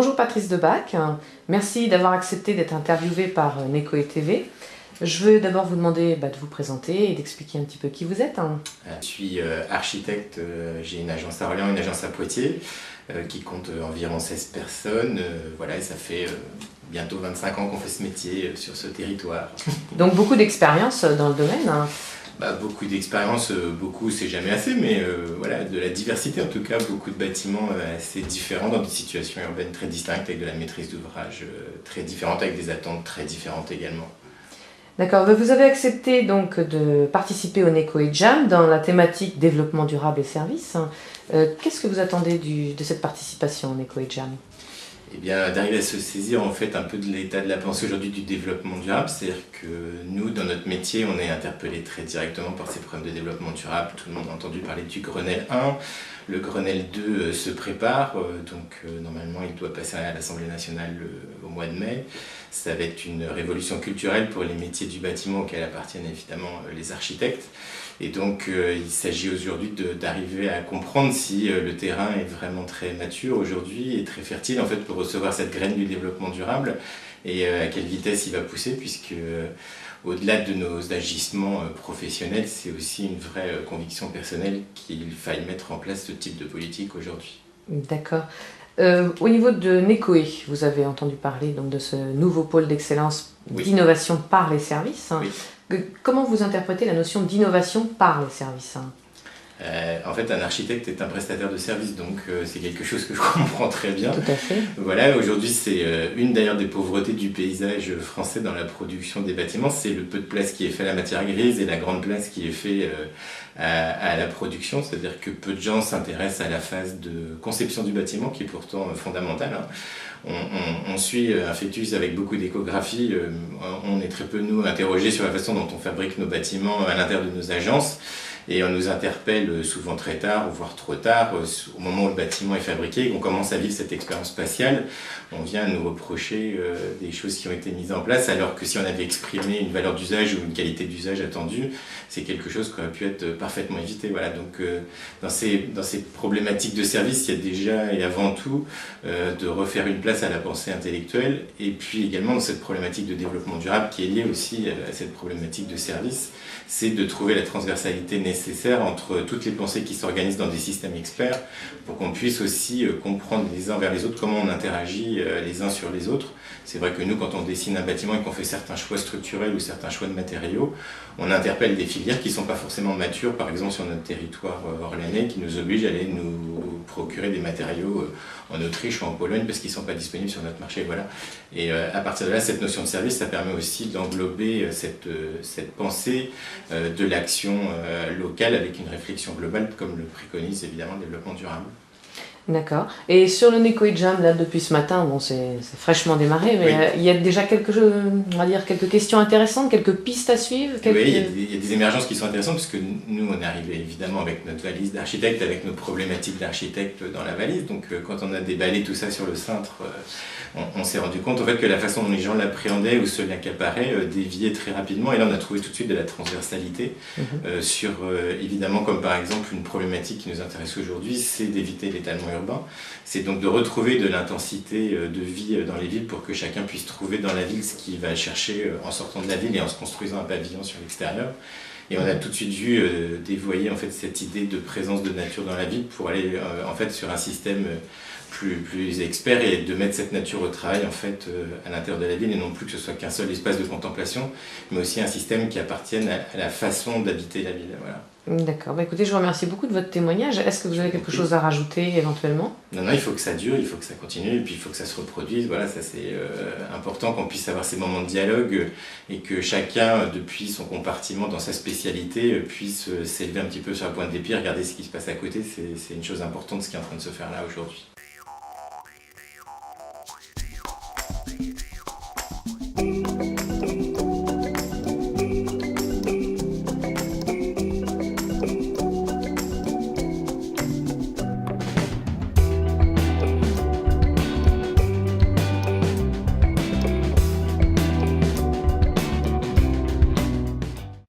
Bonjour Patrice Debac, merci d'avoir accepté d'être interviewé par Nekoe TV. Je veux d'abord vous demander de vous présenter et d'expliquer un petit peu qui vous êtes. Je suis architecte, j'ai une agence à Orléans, une agence à Poitiers qui compte environ 16 personnes. Voilà, et ça fait bientôt 25 ans qu'on fait ce métier sur ce territoire. Donc beaucoup d'expérience dans le domaine. Beaucoup d'expérience, beaucoup c'est jamais assez, mais voilà, de la diversité en tout cas, beaucoup de bâtiments assez différents dans des situations urbaines très distinctes, avec de la maîtrise d'ouvrage très différente, avec des attentes très différentes également. D'accord, vous avez accepté donc de participer au Nekoe Jam dans la thématique développement durable et services. Qu'est-ce que vous attendez de cette participation au Nekoe Jam ? Eh bien, d'arriver à se saisir en fait un peu de l'état de la pensée aujourd'hui du développement durable, c'est-à-dire que nous, dans notre métier, on est interpellé très directement par ces problèmes de développement durable. Tout le monde a entendu parler du Grenelle 1, le Grenelle 2 se prépare, donc normalement il doit passer à l'Assemblée nationale au mois de mai. Ça va être une révolution culturelle pour les métiers du bâtiment auxquels appartiennent évidemment les architectes. Et donc il s'agit aujourd'hui d'arriver à comprendre si le terrain est vraiment très mature aujourd'hui et très fertile en fait pour recevoir cette graine du développement durable et à quelle vitesse il va pousser, puisque au-delà de nos agissements professionnels, c'est aussi une vraie conviction personnelle qu'il faille mettre en place ce type de politique aujourd'hui. D'accord. Au niveau de Nekoe, vous avez entendu parler donc, de ce nouveau pôle d'excellence d'innovation par les services. Oui. Comment vous interprétez la notion d'innovation par les services ? En fait, un architecte est un prestataire de services, donc c'est quelque chose que je comprends très bien. Tout à fait. Voilà, aujourd'hui, c'est une d'ailleurs des pauvretés du paysage français dans la production des bâtiments, c'est le peu de place qui est fait à la matière grise et la grande place qui est fait à la production, c'est-à-dire que peu de gens s'intéressent à la phase de conception du bâtiment, qui est pourtant fondamentale. On suit un fœtus avec beaucoup d'échographie, on est très peu, nous, interrogés sur la façon dont on fabrique nos bâtiments à l'intérieur de nos agences. Et on nous interpelle souvent très tard, voire trop tard, au moment où le bâtiment est fabriqué et qu'on commence à vivre cette expérience spatiale. On vient nous reprocher des choses qui ont été mises en place, alors que si on avait exprimé une valeur d'usage ou une qualité d'usage attendue, c'est quelque chose qui aurait pu être parfaitement évité. Voilà. Donc dans ces problématiques de service, il y a déjà et avant tout de refaire une place à la pensée intellectuelle, et puis également dans cette problématique de développement durable qui est liée aussi à cette problématique de service, c'est de trouver la transversalité nécessaire entre toutes les pensées qui s'organisent dans des systèmes experts pour qu'on puisse aussi comprendre les uns vers les autres comment on interagit les uns sur les autres. C'est vrai que nous, quand on dessine un bâtiment et qu'on fait certains choix structurels ou certains choix de matériaux, on interpelle des filières qui ne sont pas forcément matures, par exemple sur notre territoire orléanais, qui nous obligent à aller nous procurer des matériaux en Autriche ou en Pologne parce qu'ils ne sont pas disponibles sur notre marché. Voilà. Et à partir de là, cette notion de service, ça permet aussi d'englober cette pensée de l'action locale avec une réflexion globale, comme le préconise évidemment le développement durable. D'accord. Et sur le Nekoe Jam, là, depuis ce matin, bon, c'est fraîchement démarré, mais oui. Il y a déjà quelques questions intéressantes, quelques pistes à suivre. Oui, il y a des émergences qui sont intéressantes, parce que nous, on est arrivé évidemment avec notre valise d'architecte, avec nos problématiques d'architecte dans la valise. Donc, quand on a déballé tout ça sur le cintre, on s'est rendu compte en fait que la façon dont les gens l'appréhendaient ou se l'accaparaient déviait très rapidement. Et là, on a trouvé tout de suite de la transversalité sur, évidemment, comme par exemple, une problématique qui nous intéresse aujourd'hui, c'est d'éviter l'étalement urbain. C'est donc de retrouver de l'intensité de vie dans les villes pour que chacun puisse trouver dans la ville ce qu'il va chercher en sortant de la ville et en se construisant un pavillon sur l'extérieur. Et on a tout de suite vu dévoyer en fait cette idée de présence de nature dans la ville pour aller en fait sur un système plus expert et de mettre cette nature au travail en fait à l'intérieur de la ville, et non plus que ce soit qu'un seul espace de contemplation, mais aussi un système qui appartienne à la façon d'habiter la ville. Voilà. D'accord. Écoutez, je vous remercie beaucoup de votre témoignage. Est-ce que vous avez quelque chose à rajouter éventuellement ? Non, il faut que ça dure, il faut que ça continue, et puis il faut que ça se reproduise. Voilà, ça c'est important qu'on puisse avoir ces moments de dialogue et que chacun, depuis son compartiment, dans sa spécialité, puisse s'élever un petit peu sur la pointe des pieds, regarder ce qui se passe à côté. C'est une chose importante, ce qui est en train de se faire là aujourd'hui.